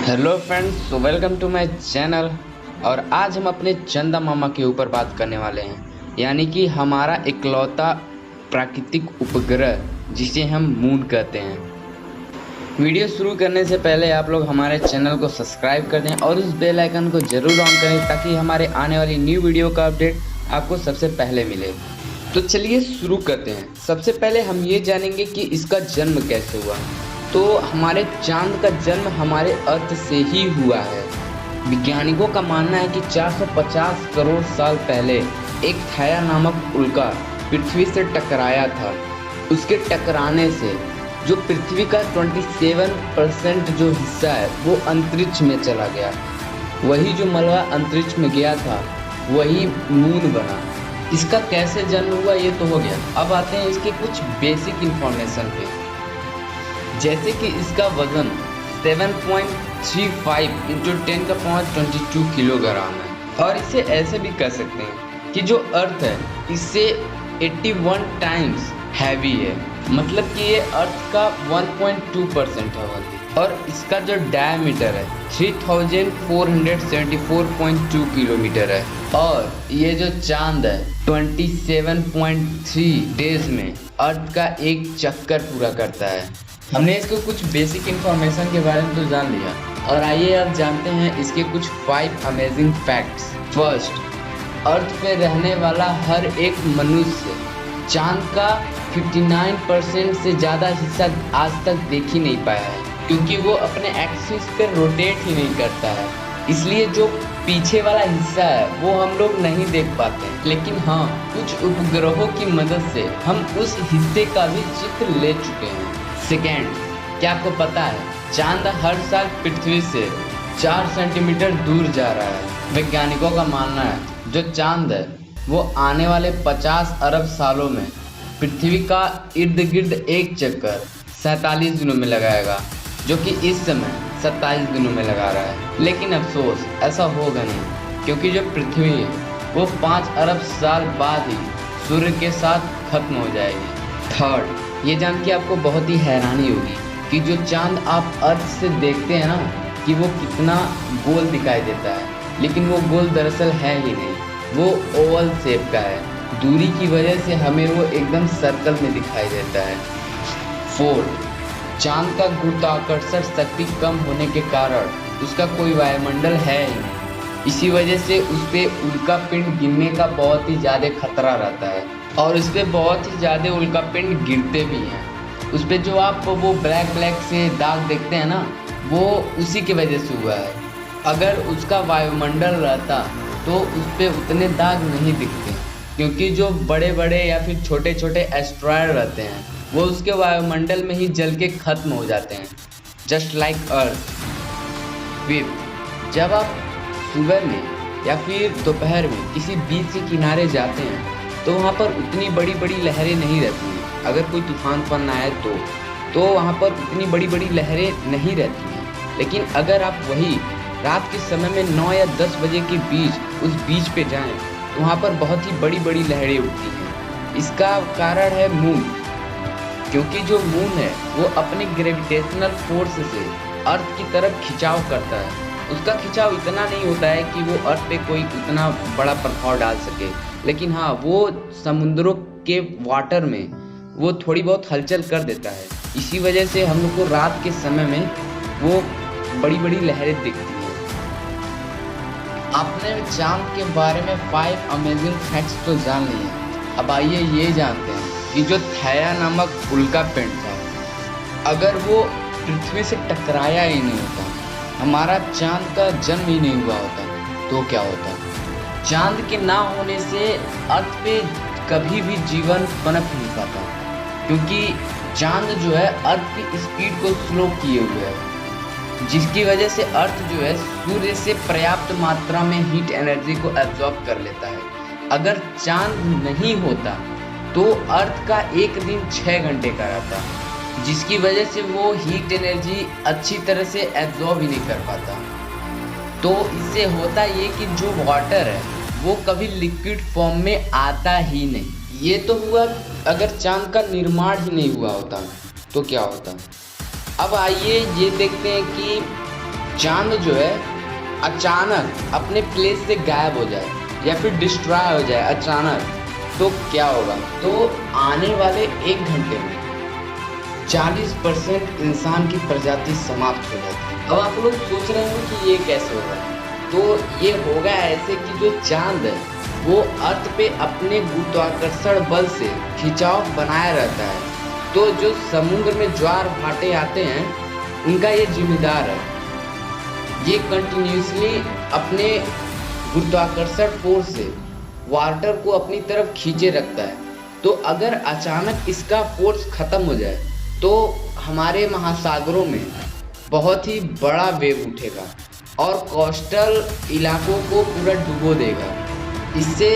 Hello friends, so welcome to my channel. और आज हम अपने चंदा मामा के ऊपर बात करने वाले हैं, यानी कि हमारा इकलौता प्राकृतिक उपग्रह जिसे हम मून कहते हैं। वीडियो शुरू करने से पहले आप लोग हमारे चैनल को सब्सक्राइब कर दें और उस बेल आइकन को ज़रूर ऑन करें ताकि हमारे आने वाली न्यू वीडियो का अपडेट आपको सबसे पहले मिले। तो चलिए शुरू करते हैं। सबसे पहले हम ये जानेंगे कि इसका जन्म कैसे हुआ। तो हमारे चांद का जन्म हमारे अर्थ से ही हुआ है। वैज्ञानिकों का मानना है कि 450 करोड़ साल पहले एक थाया नामक उल्का पृथ्वी से टकराया था। उसके टकराने से जो पृथ्वी का 27% जो हिस्सा है वो अंतरिक्ष में चला गया। वही जो मलबा अंतरिक्ष में गया था वही मून बना। इसका कैसे जन्म हुआ ये तो हो गया। अब आते हैं इसके कुछ बेसिक इंफॉर्मेशन पे। जैसे कि इसका वजन 7.35 × 10⁻22 किलोग्राम है। और इसे ऐसे भी कह सकते हैं कि जो अर्थ है इससे 81 टाइम्स हैवी है, मतलब कि ये अर्थ का 1.2% है। और इसका जो डायमीटर है 3474.2 किलोमीटर है। और ये जो चांद है 27.3 डेज में अर्थ का एक चक्कर पूरा करता है। हमने इसको कुछ बेसिक इन्फॉर्मेशन के बारे में तो जान लिया, और आइए अब जानते हैं इसके कुछ 5 अमेजिंग फैक्ट्स। फर्स्ट, अर्थ पे रहने वाला हर एक मनुष्य चांद का 59% से ज़्यादा हिस्सा आज तक देख ही नहीं पाया है, क्योंकि वो अपने एक्सिस पे रोटेट ही नहीं करता है। इसलिए जो पीछे वाला हिस्सा है वो हम लोग नहीं देख पाते हैं। लेकिन हाँ, कुछ उपग्रहों की मदद से हम उस हिस्से का भी चित्र ले चुके हैं। सेकेंड, क्या आपको पता है चांद हर साल पृथ्वी से 4 सेंटीमीटर दूर जा रहा है। वैज्ञानिकों का मानना है जो चांद है वो आने वाले 50 अरब सालों में पृथ्वी का इर्द गिर्द एक चक्कर 47 दिनों में लगाएगा, जो कि इस समय 27 दिनों में लगा रहा है। लेकिन अफसोस ऐसा होगा नहीं, क्योंकि जो पृथ्वी है वो 5 अरब साल बाद ही सूर्य के साथ खत्म हो जाएगी। थर्ड, ये जान के आपको बहुत ही हैरानी होगी कि जो चांद आप अर्थ से देखते हैं ना कि वो कितना गोल दिखाई देता है, लेकिन वो गोल दरअसल है ही नहीं, वो ओवल शेप का है। दूरी की वजह से हमें वो एकदम सर्कल में दिखाई देता है। फोर्थ, चांद का गुरुत्वाकर्षण शक्ति कम होने के कारण उसका कोई वायुमंडल है ही नहीं। इसी वजह से उस पर उल्का पिंड गिरने का बहुत ही ज़्यादा खतरा रहता है, और उस पर बहुत ही ज़्यादा उल्का पिंड गिरते भी हैं। उस पर जो आप वो ब्लैक से दाग देखते हैं ना, वो उसी की वजह से हुआ है। अगर उसका वायुमंडल रहता तो उस पर उतने दाग नहीं दिखते, क्योंकि जो बड़े बड़े या फिर छोटे छोटे एस्ट्रॉयड रहते हैं वो उसके वायुमंडल में ही जल के ख़त्म हो जाते हैं, जस्ट लाइक अर्थ। फिफ्थ, जब आप सुबह में या फिर दोपहर में किसी बीच के किनारे जाते हैं तो वहाँ पर उतनी बड़ी बड़ी लहरें नहीं रहती हैं। अगर कोई तूफान आए तो वहाँ पर उतनी बड़ी बड़ी लहरें नहीं रहती हैं। लेकिन अगर आप वही रात के समय में 9 या 10 बजे के बीच उस बीच पे जाएं तो वहाँ पर बहुत ही बड़ी बड़ी लहरें उठती हैं। इसका कारण है मून, क्योंकि जो मून है वो अपने ग्रेविटेशनल फोर्स से अर्थ की तरफ खिंचाव करता है। उसका खिंचाव इतना नहीं होता है कि वो अर्थ पे कोई उतना बड़ा प्रभाव डाल सके, लेकिन हाँ, वो समुद्रों के वाटर में वो थोड़ी बहुत हलचल कर देता है। इसी वजह से हम लोग को रात के समय में वो बड़ी बड़ी लहरें दिखती हैं। आपने चांद के बारे में 5 अमेजिंग फैक्ट्स तो जान लिए। अब आइए ये जानते हैं कि जो थाया नामक उल्का पिंड था, अगर वो पृथ्वी से टकराया ही नहीं होता, हमारा चांद का जन्म ही नहीं हुआ होता, तो क्या होता। चांद के ना होने से अर्थ पे कभी भी जीवन पनप नहीं पाता, क्योंकि चांद जो है अर्थ की स्पीड को स्लो किए हुए है, जिसकी वजह से अर्थ जो है सूर्य से पर्याप्त मात्रा में हीट एनर्जी को एब्जॉर्ब कर लेता है। अगर चांद नहीं होता तो अर्थ का एक दिन 6 घंटे का रहता, जिसकी वजह से वो हीट एनर्जी अच्छी तरह से एब्जॉर्ब ही नहीं कर पाता। तो इससे होता ये कि जो वाटर है वो कभी लिक्विड फॉर्म में आता ही नहीं। ये तो हुआ अगर चांद का निर्माण ही नहीं हुआ होता तो क्या होता। अब आइए ये देखते हैं कि चांद जो है अचानक अपने प्लेस से गायब हो जाए या फिर डिस्ट्रॉय हो जाए अचानक, तो क्या होगा? तो आने वाले 1 घंटे में 40% इंसान की प्रजाति समाप्त हो जाती है। अब आप लोग सोच रहे हो कि ये कैसे होगा? तो ये होगा ऐसे कि जो चांद है वो अर्थ पे अपने गुरुत्वाकर्षण बल से खिंचाव बनाया रहता है, तो जो समुद्र में ज्वार भाटे आते हैं उनका ये जिम्मेदार है। ये कंटिन्यूसली अपने गुरुत्वाकर्षण फोर्स से वाटर को अपनी तरफ खींचे रखता है। तो अगर अचानक इसका फोर्स खत्म हो जाए तो हमारे महासागरों में बहुत ही बड़ा वेव उठेगा और कोस्टल इलाकों को पूरा डुबो देगा। इससे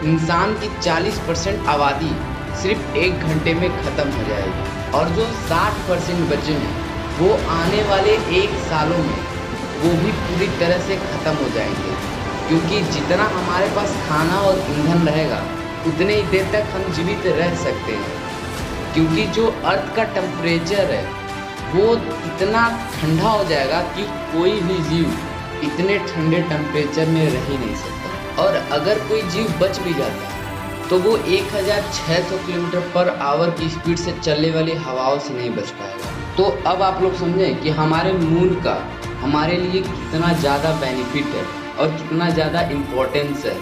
इंसान की 40% आबादी सिर्फ 1 घंटे में ख़त्म हो जाएगी और जो 60% बचे हैं वो आने वाले 1 सालों में वो भी पूरी तरह से ख़त्म हो जाएंगे, क्योंकि जितना हमारे पास खाना और ईंधन रहेगा उतने ही देर तक हम जीवित रह सकते हैं, क्योंकि जो अर्थ का टेम्परेचर है वो इतना ठंडा हो जाएगा कि कोई भी जीव इतने ठंडे टेम्परेचर में रह ही नहीं सकता। और अगर कोई जीव बच भी जाता है तो वो 1600 किलोमीटर पर आवर की स्पीड से चलने वाली हवाओं से नहीं बच पाएगा। तो अब आप लोग समझें कि हमारे मून का हमारे लिए कितना ज़्यादा बेनिफिट है और कितना ज़्यादा इम्पोर्टेंस है।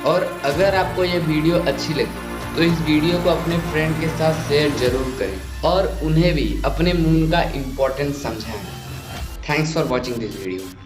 और अगर आपको ये वीडियो अच्छी लगी तो इस वीडियो को अपने फ्रेंड के साथ शेयर ज़रूर करें और उन्हें भी अपने मून का इम्पोर्टेंस समझाएं। Thanks for watching this video.